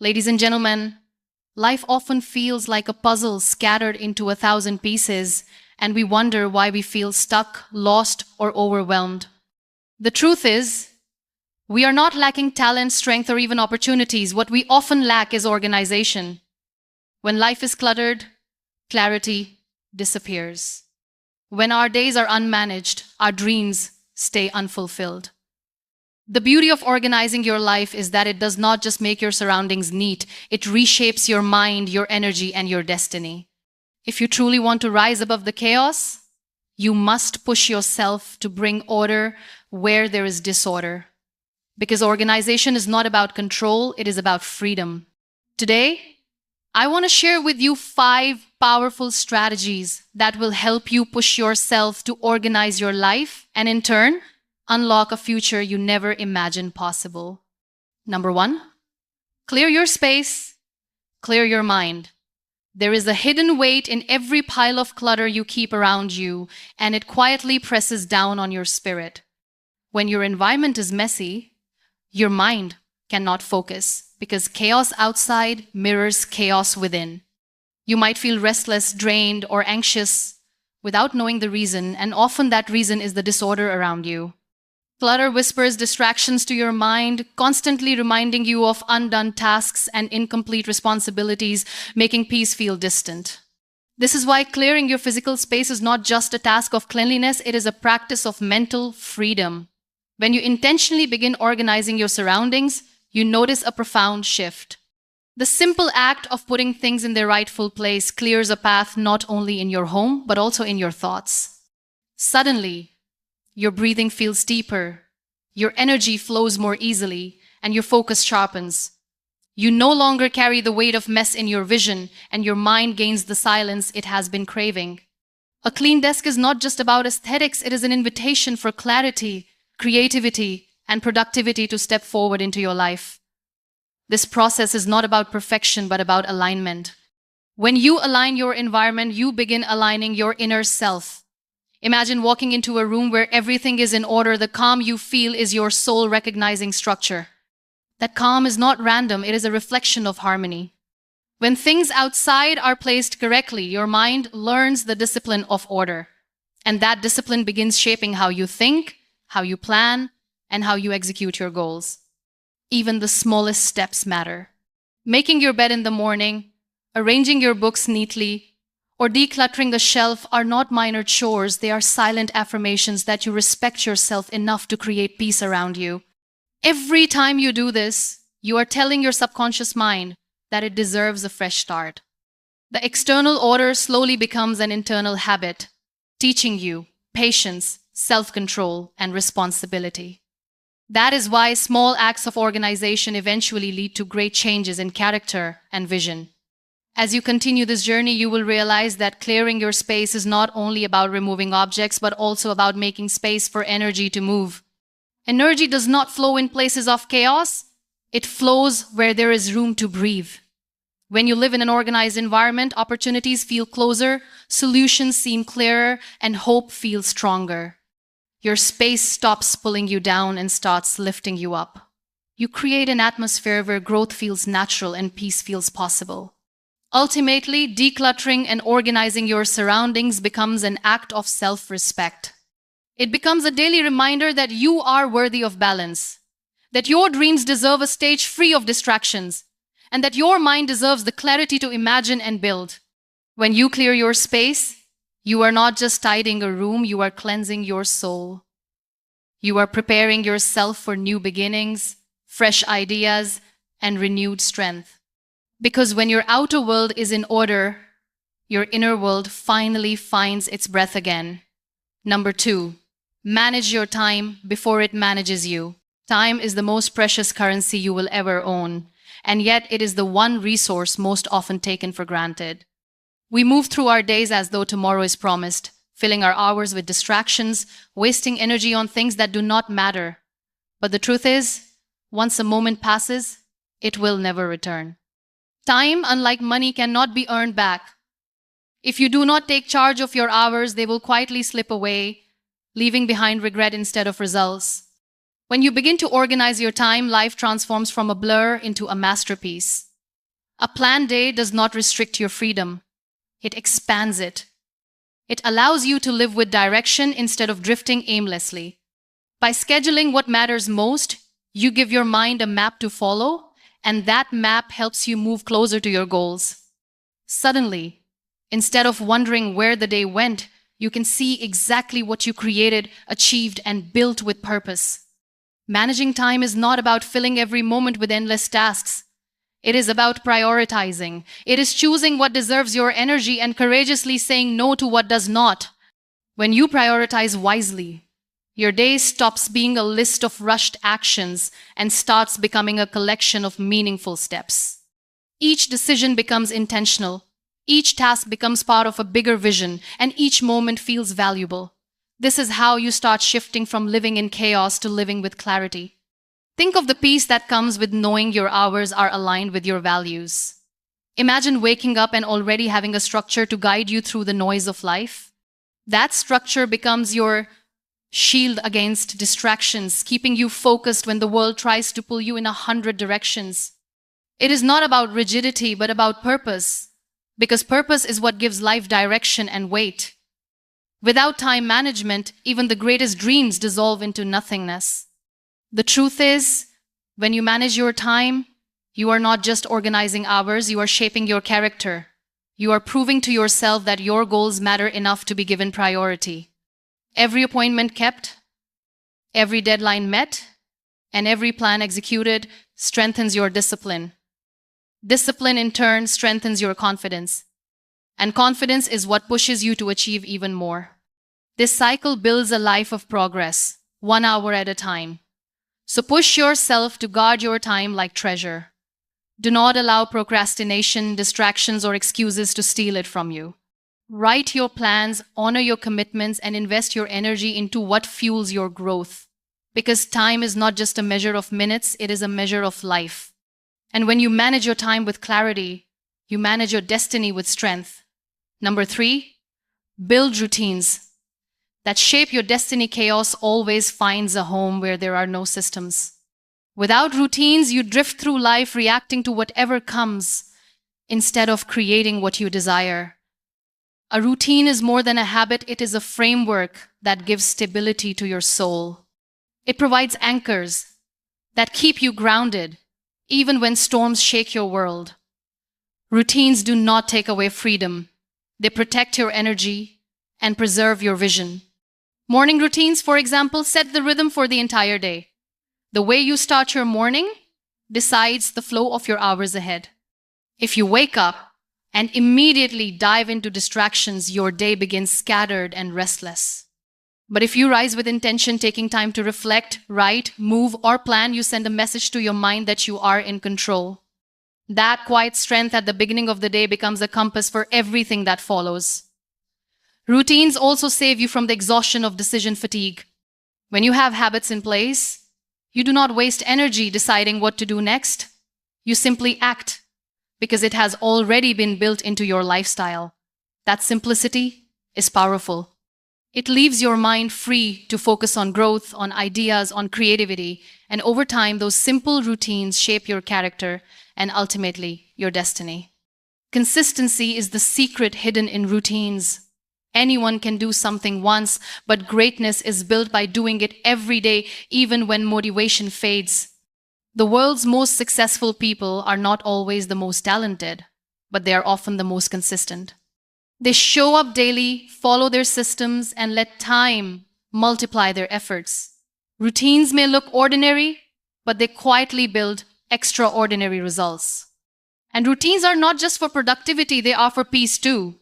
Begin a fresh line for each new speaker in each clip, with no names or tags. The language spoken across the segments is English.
Ladies and gentlemen, life often feels like a puzzle scattered into 1,000 pieces, and we wonder why we feel stuck, lost, or overwhelmed. The truth is, we are not lacking talent, strength, or even opportunities. What we often lack is organization. When life is cluttered, clarity disappears. When our days are unmanaged, our dreams stay unfulfilled. The beauty of organizing your life is that it does not just make your surroundings neat, it reshapes your mind, your energy, and your destiny. If you truly want to rise above the chaos, you must push yourself to bring order where there is disorder. Because organization is not about control, it is about freedom. Today, I want to share with you 5 powerful strategies that will help you push yourself to organize your life and, in turn, unlock a future you never imagined possible. Number 1, clear your space, clear your mind. There is a hidden weight in every pile of clutter you keep around you, and it quietly presses down on your spirit. When your environment is messy, your mind cannot focus because chaos outside mirrors chaos within. You might feel restless, drained, or anxious without knowing the reason, and often that reason is the disorder around you. Clutter whispers distractions to your mind, constantly reminding you of undone tasks and incomplete responsibilities, making peace feel distant. This is why clearing your physical space is not just a task of cleanliness, it is a practice of mental freedom. When you intentionally begin organizing your surroundings, you notice a profound shift. The simple act of putting things in their rightful place clears a path not only in your home, but also in your thoughts. Suddenly, your breathing feels deeper, your energy flows more easily, and your focus sharpens. You no longer carry the weight of mess in your vision, and your mind gains the silence it has been craving. A clean desk is not just about aesthetics, it is an invitation for clarity, creativity, and productivity to step forward into your life. This process is not about perfection, but about alignment. When you align your environment, you begin aligning your inner self. Imagine walking into a room where everything is in order. The calm you feel is your soul recognizing structure. That calm is not random, it is a reflection of harmony. When things outside are placed correctly, your mind learns the discipline of order. And that discipline begins shaping how you think, how you plan, and how you execute your goals. Even the smallest steps matter. Making your bed in the morning, arranging your books neatly, or decluttering a shelf are not minor chores, they are silent affirmations that you respect yourself enough to create peace around you. Every time you do this, you are telling your subconscious mind that it deserves a fresh start. The external order slowly becomes an internal habit, teaching you patience, self-control, and responsibility. That is why small acts of organization eventually lead to great changes in character and vision. As you continue this journey, you will realize that clearing your space is not only about removing objects, but also about making space for energy to move. Energy does not flow in places of chaos, it flows where there is room to breathe. When you live in an organized environment, opportunities feel closer, solutions seem clearer, and hope feels stronger. Your space stops pulling you down and starts lifting you up. You create an atmosphere where growth feels natural and peace feels possible. Ultimately, decluttering and organizing your surroundings becomes an act of self-respect. It becomes a daily reminder that you are worthy of balance, that your dreams deserve a stage free of distractions, and that your mind deserves the clarity to imagine and build. When you clear your space, you are not just tidying a room, you are cleansing your soul. You are preparing yourself for new beginnings, fresh ideas, and renewed strength. Because when your outer world is in order, your inner world finally finds its breath again. Number 2, manage your time before it manages you. Time is the most precious currency you will ever own, and yet it is the one resource most often taken for granted. We move through our days as though tomorrow is promised, filling our hours with distractions, wasting energy on things that do not matter. But the truth is, once a moment passes, it will never return. Time, unlike money, cannot be earned back. If you do not take charge of your hours, they will quietly slip away, leaving behind regret instead of results. When you begin to organize your time, life transforms from a blur into a masterpiece. A planned day does not restrict your freedom, it expands it. It allows you to live with direction instead of drifting aimlessly. By scheduling what matters most, you give your mind a map to follow, and that map helps you move closer to your goals. Suddenly, instead of wondering where the day went, you can see exactly what you created, achieved, and built with purpose. Managing time is not about filling every moment with endless tasks. It is about prioritizing. It is choosing what deserves your energy and courageously saying no to what does not. When you prioritize wisely, your day stops being a list of rushed actions and starts becoming a collection of meaningful steps. Each decision becomes intentional. Each task becomes part of a bigger vision, and each moment feels valuable. This is how you start shifting from living in chaos to living with clarity. Think of the peace that comes with knowing your hours are aligned with your values. Imagine waking up and already having a structure to guide you through the noise of life. That structure becomes your shield against distractions, keeping you focused when the world tries to pull you in 100 directions. It is not about rigidity, but about purpose, because purpose is what gives life direction and weight. Without time management, even the greatest dreams dissolve into nothingness. The truth is, when you manage your time, you are not just organizing hours, you are shaping your character. You are proving to yourself that your goals matter enough to be given priority. Every appointment kept, every deadline met, and every plan executed strengthens your discipline. Discipline, in turn, strengthens your confidence. And confidence is what pushes you to achieve even more. This cycle builds a life of progress, 1 hour at a time. So push yourself to guard your time like treasure. Do not allow procrastination, distractions, or excuses to steal it from you. Write your plans, honor your commitments, and invest your energy into what fuels your growth. Because time is not just a measure of minutes, it is a measure of life. And when you manage your time with clarity, you manage your destiny with strength. Number 3, build routines that shape your destiny. Chaos always finds a home where there are no systems. Without routines, you drift through life reacting to whatever comes instead of creating what you desire. A routine is more than a habit, it is a framework that gives stability to your soul. It provides anchors that keep you grounded, even when storms shake your world. Routines do not take away freedom. They protect your energy and preserve your vision. Morning routines, for example, set the rhythm for the entire day. The way you start your morning decides the flow of your hours ahead. If you wake up and immediately dive into distractions, your day begins scattered and restless. But if you rise with intention, taking time to reflect, write, move, or plan, you send a message to your mind that you are in control. That quiet strength at the beginning of the day becomes a compass for everything that follows. Routines also save you from the exhaustion of decision fatigue. When you have habits in place, you do not waste energy deciding what to do next. You simply act because it has already been built into your lifestyle. That simplicity is powerful. It leaves your mind free to focus on growth, on ideas, on creativity, and over time, those simple routines shape your character and ultimately your destiny. Consistency is the secret hidden in routines. Anyone can do something once, but greatness is built by doing it every day, even when motivation fades. The world's most successful people are not always the most talented, but they are often the most consistent. They show up daily, follow their systems, and let time multiply their efforts. Routines may look ordinary, but they quietly build extraordinary results. And routines are not just for productivity, they are for peace too.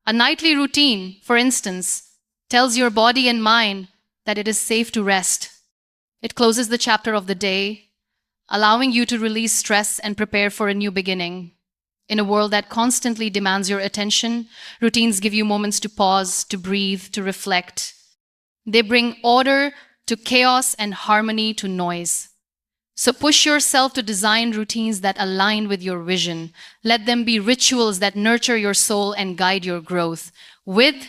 A nightly routine, for instance, tells your body and mind that it is safe to rest. It closes the chapter of the day, allowing you to release stress and prepare for a new beginning. In a world that constantly demands your attention, routines give you moments to pause, to breathe, to reflect. They bring order to chaos and harmony to noise. So push yourself to design routines that align with your vision. Let them be rituals that nurture your soul and guide your growth. With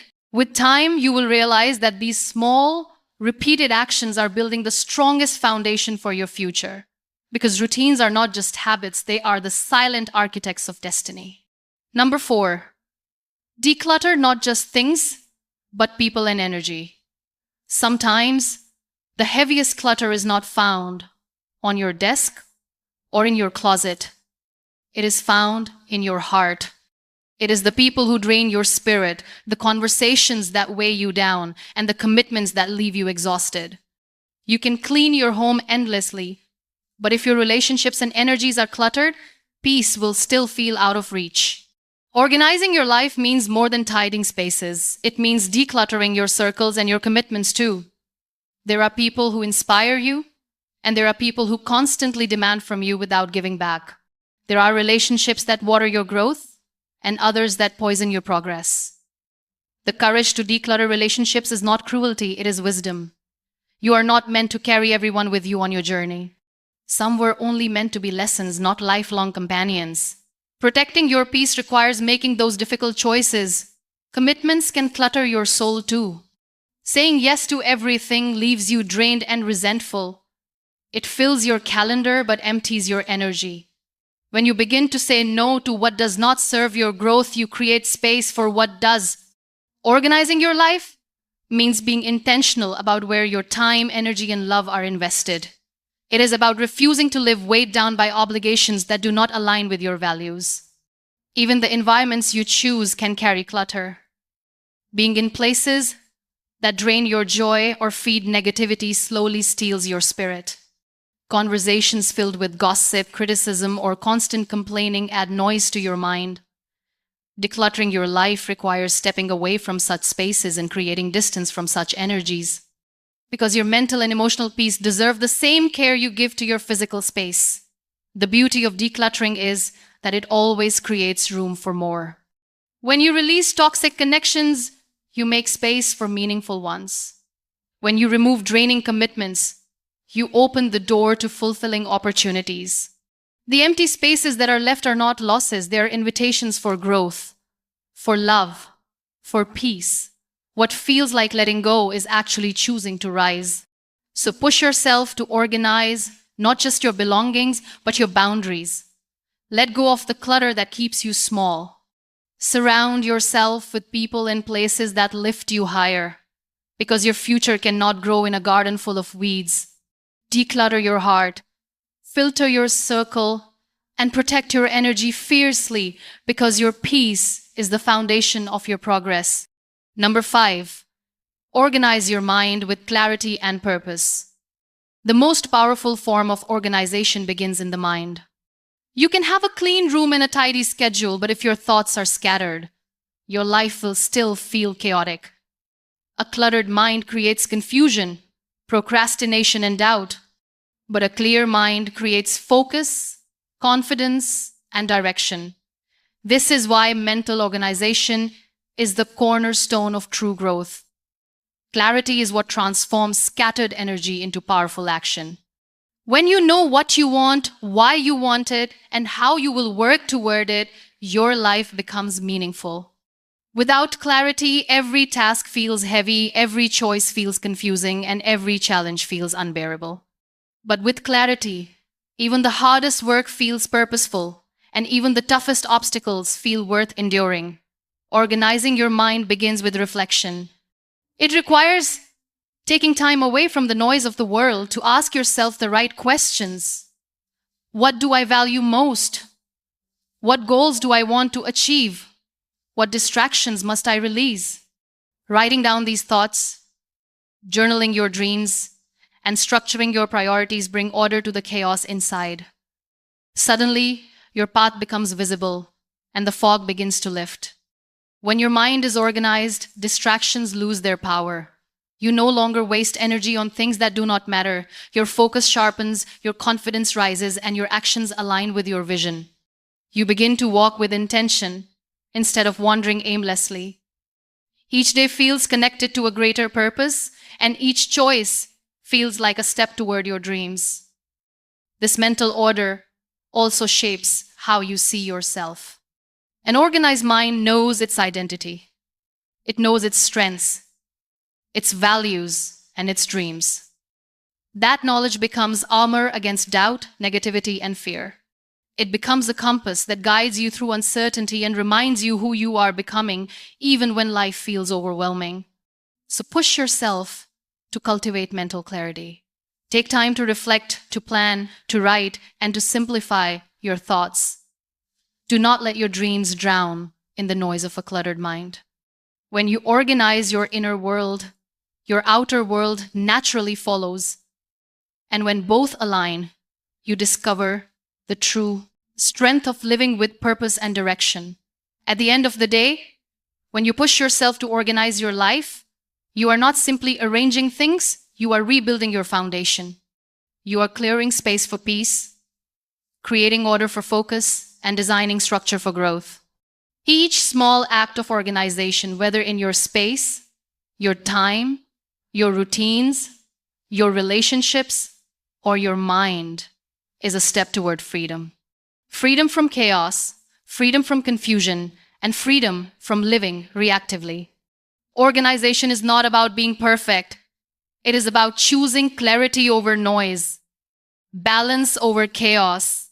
time, you will realize that these small, repeated actions are building the strongest foundation for your future. Because routines are not just habits, they are the silent architects of destiny. Number 4, declutter not just things, but people and energy. Sometimes, the heaviest clutter is not found on your desk or in your closet. It is found in your heart. It is the people who drain your spirit, the conversations that weigh you down, and the commitments that leave you exhausted. You can clean your home endlessly, but if your relationships and energies are cluttered, peace will still feel out of reach. Organizing your life means more than tidying spaces. It means decluttering your circles and your commitments too. There are people who inspire you, and there are people who constantly demand from you without giving back. There are relationships that water your growth, and others that poison your progress. The courage to declutter relationships is not cruelty, it is wisdom. You are not meant to carry everyone with you on your journey. Some were only meant to be lessons, not lifelong companions. Protecting your peace requires making those difficult choices. Commitments can clutter your soul too. Saying yes to everything leaves you drained and resentful. It fills your calendar but empties your energy. When you begin to say no to what does not serve your growth, you create space for what does. Organizing your life means being intentional about where your time, energy, and love are invested. It is about refusing to live weighed down by obligations that do not align with your values. Even the environments you choose can carry clutter. Being in places that drain your joy or feed negativity slowly steals your spirit. Conversations filled with gossip, criticism, or constant complaining add noise to your mind. Decluttering your life requires stepping away from such spaces and creating distance from such energies. Because your mental and emotional peace deserve the same care you give to your physical space. The beauty of decluttering is that it always creates room for more. When you release toxic connections, you make space for meaningful ones. When you remove draining commitments, you open the door to fulfilling opportunities. The empty spaces that are left are not losses, they are invitations for growth, for love, for peace. What feels like letting go is actually choosing to rise. So push yourself to organize not just your belongings, but your boundaries. Let go of the clutter that keeps you small. Surround yourself with people and places that lift you higher, because your future cannot grow in a garden full of weeds. Declutter your heart, filter your circle, and protect your energy fiercely, because your peace is the foundation of your progress. Number 5, organize your mind with clarity and purpose. The most powerful form of organization begins in the mind. You can have a clean room and a tidy schedule, but if your thoughts are scattered, your life will still feel chaotic. A cluttered mind creates confusion, procrastination, and doubt. But a clear mind creates focus, confidence, and direction. This is why mental organization is the cornerstone of true growth. Clarity is what transforms scattered energy into powerful action. When you know what you want, why you want it, and how you will work toward it, your life becomes meaningful. Without clarity, every task feels heavy, every choice feels confusing, and every challenge feels unbearable. But with clarity, even the hardest work feels purposeful, and even the toughest obstacles feel worth enduring. Organizing your mind begins with reflection. It requires taking time away from the noise of the world to ask yourself the right questions. What do I value most? What goals do I want to achieve? What distractions must I release? Writing down these thoughts, journaling your dreams, and structuring your priorities bring order to the chaos inside. Suddenly, your path becomes visible, and the fog begins to lift. When your mind is organized, distractions lose their power. You no longer waste energy on things that do not matter. Your focus sharpens, your confidence rises, and your actions align with your vision. You begin to walk with intention instead of wandering aimlessly. Each day feels connected to a greater purpose, and each choice feels like a step toward your dreams. This mental order also shapes how you see yourself. An organized mind knows its identity. It knows its strengths, its values, and its dreams. That knowledge becomes armor against doubt, negativity, and fear. It becomes a compass that guides you through uncertainty and reminds you who you are becoming, even when life feels overwhelming. So push yourself to cultivate mental clarity. Take time to reflect, to plan, to write, and to simplify your thoughts. Do not let your dreams drown in the noise of a cluttered mind. When you organize your inner world, your outer world naturally follows. And when both align, you discover the true strength of living with purpose and direction. At the end of the day, when you push yourself to organize your life, you are not simply arranging things, you are rebuilding your foundation. You are clearing space for peace, creating order for focus, and designing structure for growth. Each small act of organization, whether in your space, your time, your routines, your relationships, or your mind, is a step toward freedom. Freedom from chaos, freedom from confusion, and freedom from living reactively. Organization is not about being perfect. It is about choosing clarity over noise, balance over chaos,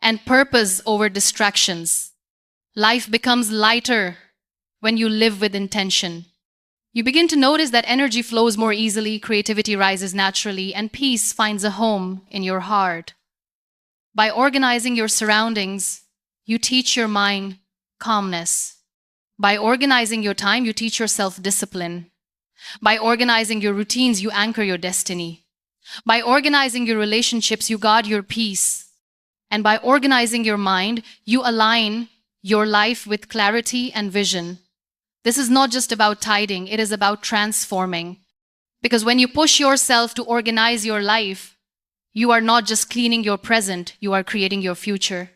and purpose over distractions. Life becomes lighter when you live with intention. You begin to notice that energy flows more easily, creativity rises naturally, and peace finds a home in your heart. By organizing your surroundings, you teach your mind calmness. By organizing your time, you teach yourself discipline. By organizing your routines, you anchor your destiny. By organizing your relationships, you guard your peace. And by organizing your mind, you align your life with clarity and vision. This is not just about tidying, it is about transforming. Because when you push yourself to organize your life, you are not just cleaning your present, you are creating your future.